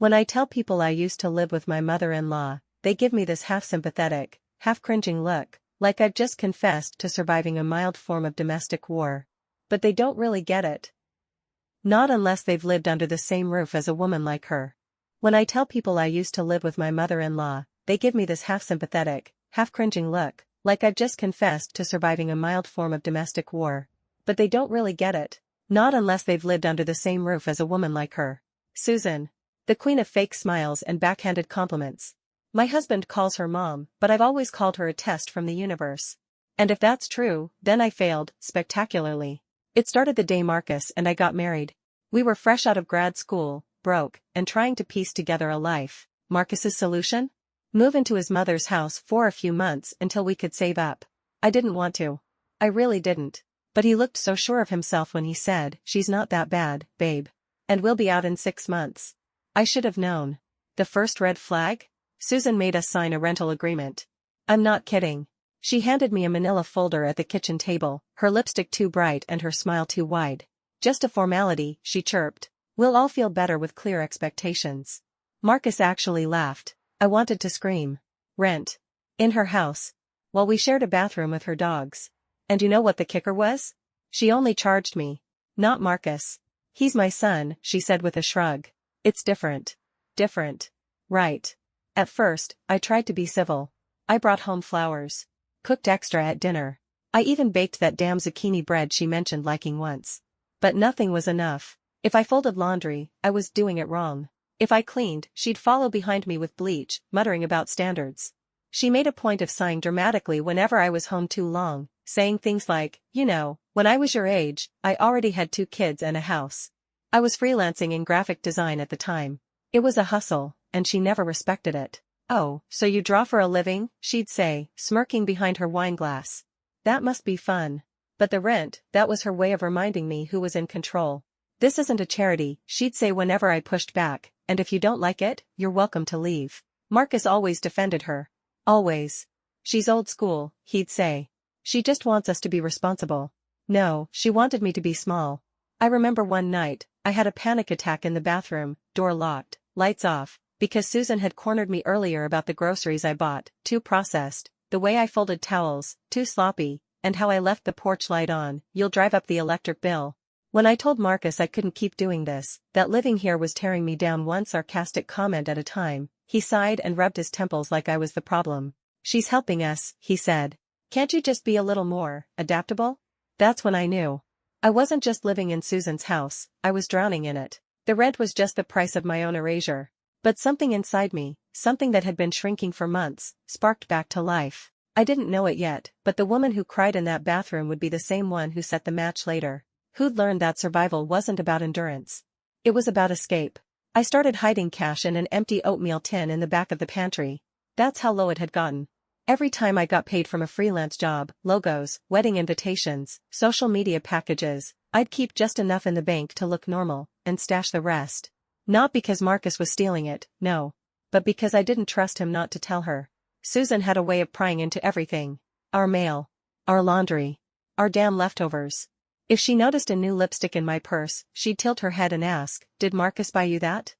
When I tell people I used to live with my mother-in-law, they give me this half-sympathetic, half-cringing look, like I've just confessed to surviving a mild form of domestic war. But they don't really get it. Not unless they've lived under the same roof as a woman like her. When I tell people I used to live with my mother-in-law, they give me this half-sympathetic, half-cringing look, like I've just confessed to surviving a mild form of domestic war. But they don't really get it. Not unless they've lived under the same roof as a woman like her. Susan. The queen of fake smiles and backhanded compliments. My husband calls her mom, but I've always called her a test from the universe. And if that's true, then I failed, spectacularly. It started the day Marcus and I got married. We were fresh out of grad school, broke, and trying to piece together a life. Marcus's solution? Move into his mother's house for a few months until we could save up. I didn't want to. I really didn't. But he looked so sure of himself when he said, "She's not that bad, babe. And we'll be out in 6 months." I should have known. The first red flag? Susan made us sign a rental agreement. I'm not kidding. She handed me a manila folder at the kitchen table, her lipstick too bright and her smile too wide. "Just a formality," she chirped. "We'll all feel better with clear expectations." Marcus actually laughed. I wanted to scream. Rent. In her house. While we shared a bathroom with her dogs. And you know what the kicker was? She only charged me. Not Marcus. "He's my son," she said with a shrug. "It's different." Different. Right. At first, I tried to be civil. I brought home flowers. Cooked extra at dinner. I even baked that damn zucchini bread she mentioned liking once. But nothing was enough. If I folded laundry, I was doing it wrong. If I cleaned, she'd follow behind me with bleach, muttering about standards. She made a point of sighing dramatically whenever I was home too long, saying things like, "You know, when I was your age, I already had 2 kids and a house." I was freelancing in graphic design at the time. It was a hustle, and she never respected it. "Oh, so you draw for a living?" she'd say, smirking behind her wine glass. "That must be fun." But the rent, that was her way of reminding me who was in control. "This isn't a charity," she'd say whenever I pushed back, "and if you don't like it, you're welcome to leave." Marcus always defended her. Always. "She's old school," he'd say. "She just wants us to be responsible." No, she wanted me to be small. I remember one night, I had a panic attack in the bathroom, door locked, lights off, because Susan had cornered me earlier about the groceries I bought, too processed, the way I folded towels, too sloppy, and how I left the porch light on. "You'll drive up the electric bill." When I told Marcus I couldn't keep doing this, that living here was tearing me down one sarcastic comment at a time, he sighed and rubbed his temples like I was the problem. "She's helping us," he said. "Can't you just be a little more adaptable?" That's when I knew. I wasn't just living in Susan's house, I was drowning in it. The rent was just the price of my own erasure. But something inside me, something that had been shrinking for months, sparked back to life. I didn't know it yet, but the woman who cried in that bathroom would be the same one who set the match later. Who'd learned that survival wasn't about endurance. It was about escape. I started hiding cash in an empty oatmeal tin in the back of the pantry. That's how low it had gotten. Every time I got paid from a freelance job, logos, wedding invitations, social media packages, I'd keep just enough in the bank to look normal, and stash the rest. Not because Marcus was stealing it, no. But because I didn't trust him not to tell her. Susan had a way of prying into everything. Our mail. Our laundry. Our damn leftovers. If she noticed a new lipstick in my purse, she'd tilt her head and ask, "Did Marcus buy you that?"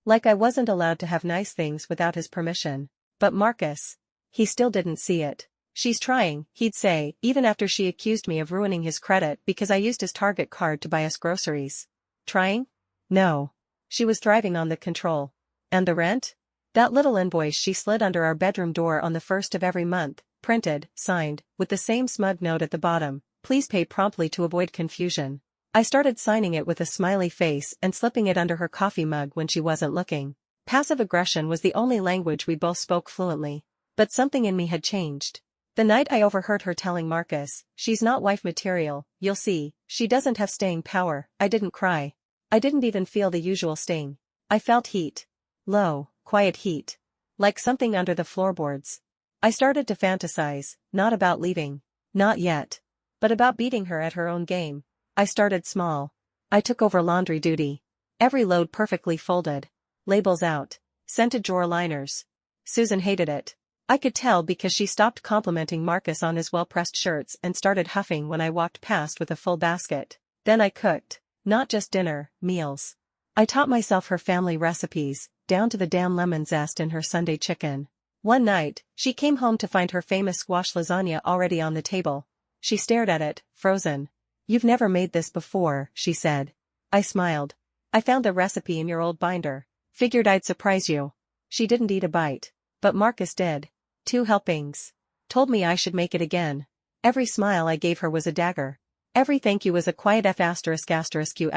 Like I wasn't allowed to have nice things without his permission. But Marcus. He still didn't see it. "She's trying," he'd say, even after she accused me of ruining his credit because I used his Target card to buy us groceries. Trying? No. She was thriving on the control. And the rent? That little invoice she slid under our bedroom door on the 1st of every month, printed, signed, with the same smug note at the bottom, "Please pay promptly to avoid confusion." I started signing it with a smiley face and slipping it under her coffee mug when she wasn't looking. Passive aggression was the only language we both spoke fluently. But something in me had changed. The night I overheard her telling Marcus, "She's not wife material, you'll see, she doesn't have staying power," I didn't cry. I didn't even feel the usual sting. I felt heat. Low, quiet heat. Like something under the floorboards. I started to fantasize, not about leaving. Not yet. But about beating her at her own game. I started small. I took over laundry duty. Every load perfectly folded. Labels out. Scented drawer liners. Susan hated it. I could tell because she stopped complimenting Marcus on his well-pressed shirts and started huffing when I walked past with a full basket. Then I cooked. Not just dinner, meals. I taught myself her family recipes, down to the damn lemon zest in her Sunday chicken. One night, she came home to find her famous squash lasagna already on the table. She stared at it, frozen. "You've never made this before," she said. I smiled. "I found the recipe in your old binder. Figured I'd surprise you." She didn't eat a bite. But Marcus did. 2 helpings. Told me I should make it again. Every smile I gave her was a dagger. Every thank you was a quiet F***Q*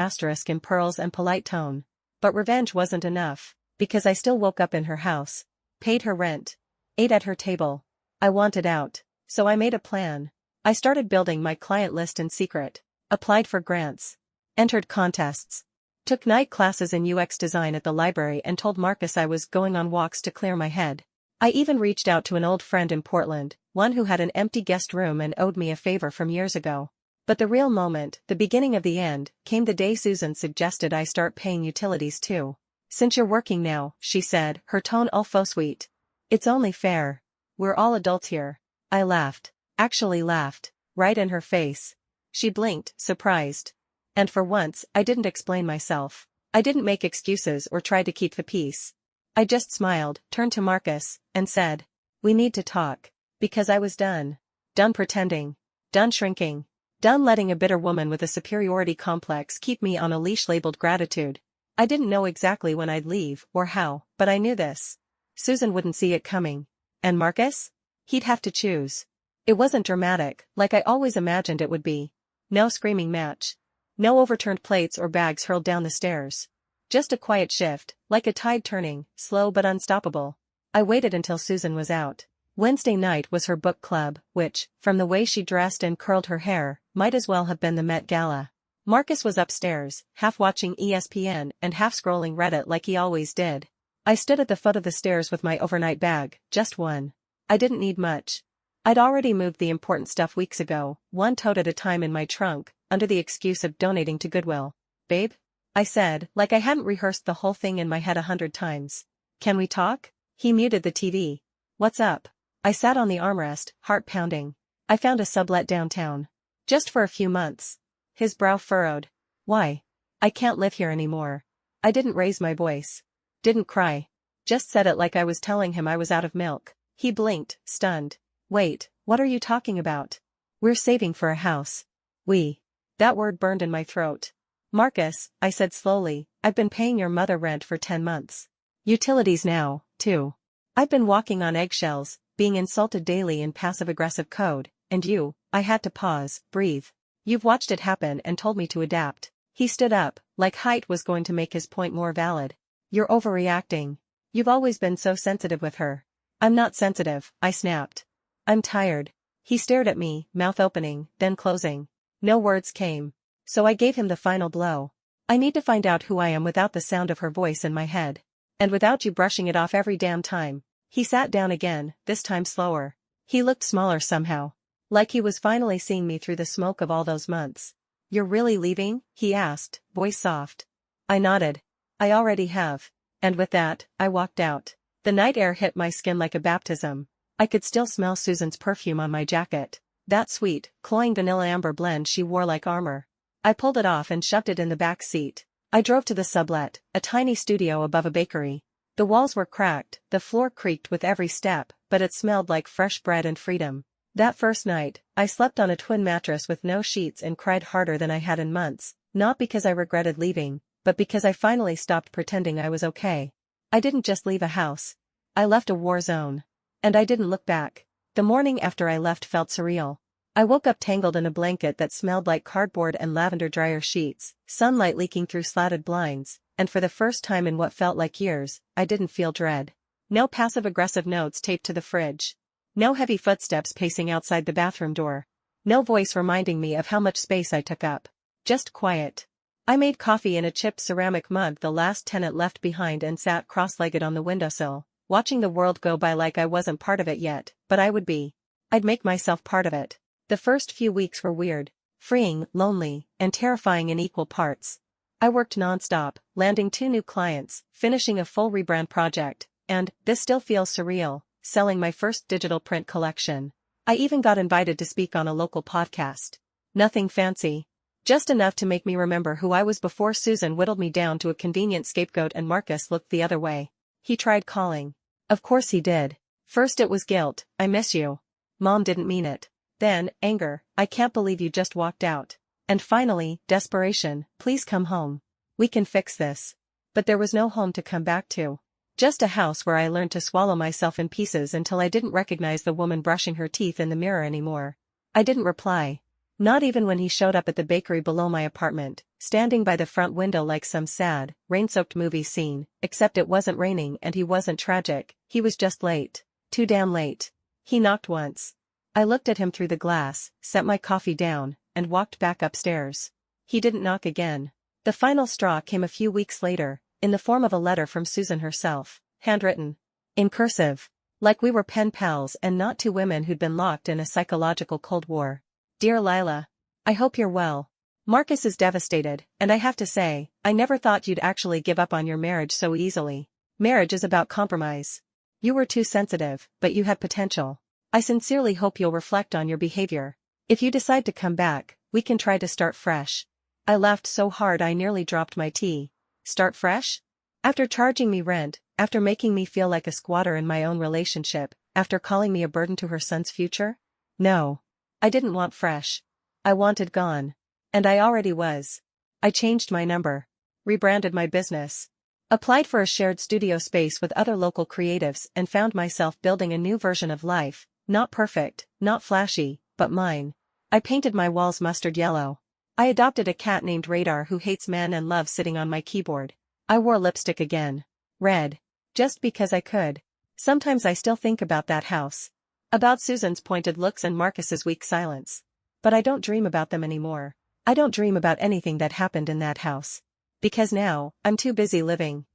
in pearls and polite tone. But revenge wasn't enough, because I still woke up in her house. Paid her rent. Ate at her table. I wanted out. So I made a plan. I started building my client list in secret. Applied for grants. Entered contests. Took night classes in UX design at the library and told Marcus I was going on walks to clear my head. I even reached out to an old friend in Portland, one who had an empty guest room and owed me a favor from years ago. But the real moment, the beginning of the end, came the day Susan suggested I start paying utilities too. "Since you're working now," she said, her tone all faux sweet. "It's only fair. We're all adults here." I laughed. Actually laughed. Right in her face. She blinked, surprised. And for once, I didn't explain myself. I didn't make excuses or try to keep the peace. I just smiled, turned to Marcus, and said, "We need to talk." Because I was done. Done pretending. Done shrinking. Done letting a bitter woman with a superiority complex keep me on a leash labeled gratitude. I didn't know exactly when I'd leave, or how, but I knew this. Susan wouldn't see it coming. And Marcus? He'd have to choose. It wasn't dramatic, like I always imagined it would be. No screaming match. No overturned plates or bags hurled down the stairs. Just a quiet shift, like a tide turning, slow but unstoppable. I waited until Susan was out. Wednesday night was her book club, which, from the way she dressed and curled her hair, might as well have been the Met Gala. Marcus was upstairs, half watching ESPN and half scrolling Reddit like he always did. I stood at the foot of the stairs with my overnight bag, just one. I didn't need much. I'd already moved the important stuff weeks ago, one tote at a time in my trunk, under the excuse of donating to Goodwill. "Babe?" I said, like I hadn't rehearsed the whole thing in my head 100 times. "Can we talk?" He muted the TV. "What's up?" I sat on the armrest, heart pounding. "I found a sublet downtown. Just for a few months." His brow furrowed. "Why?" "I can't live here anymore." I didn't raise my voice. Didn't cry. Just said it like I was telling him I was out of milk. He blinked, stunned. "Wait, what are you talking about?" "We're saving for a house." "We." That word burned in my throat. "Marcus," I said slowly, "I've been paying your mother rent for 10 months. Utilities now, too. I've been walking on eggshells, being insulted daily in passive-aggressive code, and you," I had to pause, breathe. "You've watched it happen and told me to adapt." He stood up, like height was going to make his point more valid. "You're overreacting. You've always been so sensitive with her." "I'm not sensitive," I snapped. "I'm tired." He stared at me, mouth opening, then closing. No words came. So I gave him the final blow. "I need to find out who I am without the sound of her voice in my head. And without you brushing it off every damn time." He sat down again, this time slower. He looked smaller somehow. Like he was finally seeing me through the smoke of all those months. "You're really leaving?" he asked, voice soft. I nodded. "I already have." And with that, I walked out. The night air hit my skin like a baptism. I could still smell Susan's perfume on my jacket. That sweet, cloying vanilla amber blend she wore like armor. I pulled it off and shoved it in the back seat. I drove to the sublet, a tiny studio above a bakery. The walls were cracked, the floor creaked with every step, but it smelled like fresh bread and freedom. That first night, I slept on a twin mattress with no sheets and cried harder than I had in months, not because I regretted leaving, but because I finally stopped pretending I was okay. I didn't just leave a house. I left a war zone. And I didn't look back. The morning after I left felt surreal. I woke up tangled in a blanket that smelled like cardboard and lavender dryer sheets, sunlight leaking through slatted blinds, and for the first time in what felt like years, I didn't feel dread. No passive-aggressive notes taped to the fridge. No heavy footsteps pacing outside the bathroom door. No voice reminding me of how much space I took up. Just quiet. I made coffee in a chipped ceramic mug the last tenant left behind and sat cross-legged on the windowsill, watching the world go by like I wasn't part of it yet, but I would be. I'd make myself part of it. The first few weeks were weird, freeing, lonely, and terrifying in equal parts. I worked non-stop, landing 2 new clients, finishing a full rebrand project, and, this still feels surreal, selling my first digital print collection. I even got invited to speak on a local podcast. Nothing fancy. Just enough to make me remember who I was before Susan whittled me down to a convenient scapegoat and Marcus looked the other way. He tried calling. Of course he did. First it was guilt, I miss you. Mom didn't mean it. Then, anger, I can't believe you just walked out. And finally, desperation, please come home. We can fix this. But there was no home to come back to. Just a house where I learned to swallow myself in pieces until I didn't recognize the woman brushing her teeth in the mirror anymore. I didn't reply. Not even when he showed up at the bakery below my apartment, standing by the front window like some sad, rain-soaked movie scene, except it wasn't raining and he wasn't tragic, he was just late. Too damn late. He knocked once. I looked at him through the glass, set my coffee down, and walked back upstairs. He didn't knock again. The final straw came a few weeks later, in the form of a letter from Susan herself, handwritten. In cursive. Like we were pen pals and not two women who'd been locked in a psychological Cold War. Dear Lila. I hope you're well. Marcus is devastated, and I have to say, I never thought you'd actually give up on your marriage so easily. Marriage is about compromise. You were too sensitive, but you had potential. I sincerely hope you'll reflect on your behavior. If you decide to come back, we can try to start fresh. I laughed so hard I nearly dropped my tea. Start fresh? After charging me rent, after making me feel like a squatter in my own relationship, after calling me a burden to her son's future? No. I didn't want fresh. I wanted gone. And I already was. I changed my number. Rebranded my business. Applied for a shared studio space with other local creatives and found myself building a new version of life, not perfect, not flashy, but mine. I painted my walls mustard yellow. I adopted a cat named Radar who hates men and loves sitting on my keyboard. I wore lipstick again. Red. Just because I could. Sometimes I still think about that house. About Susan's pointed looks and Marcus's weak silence. But I don't dream about them anymore. I don't dream about anything that happened in that house. Because now, I'm too busy living.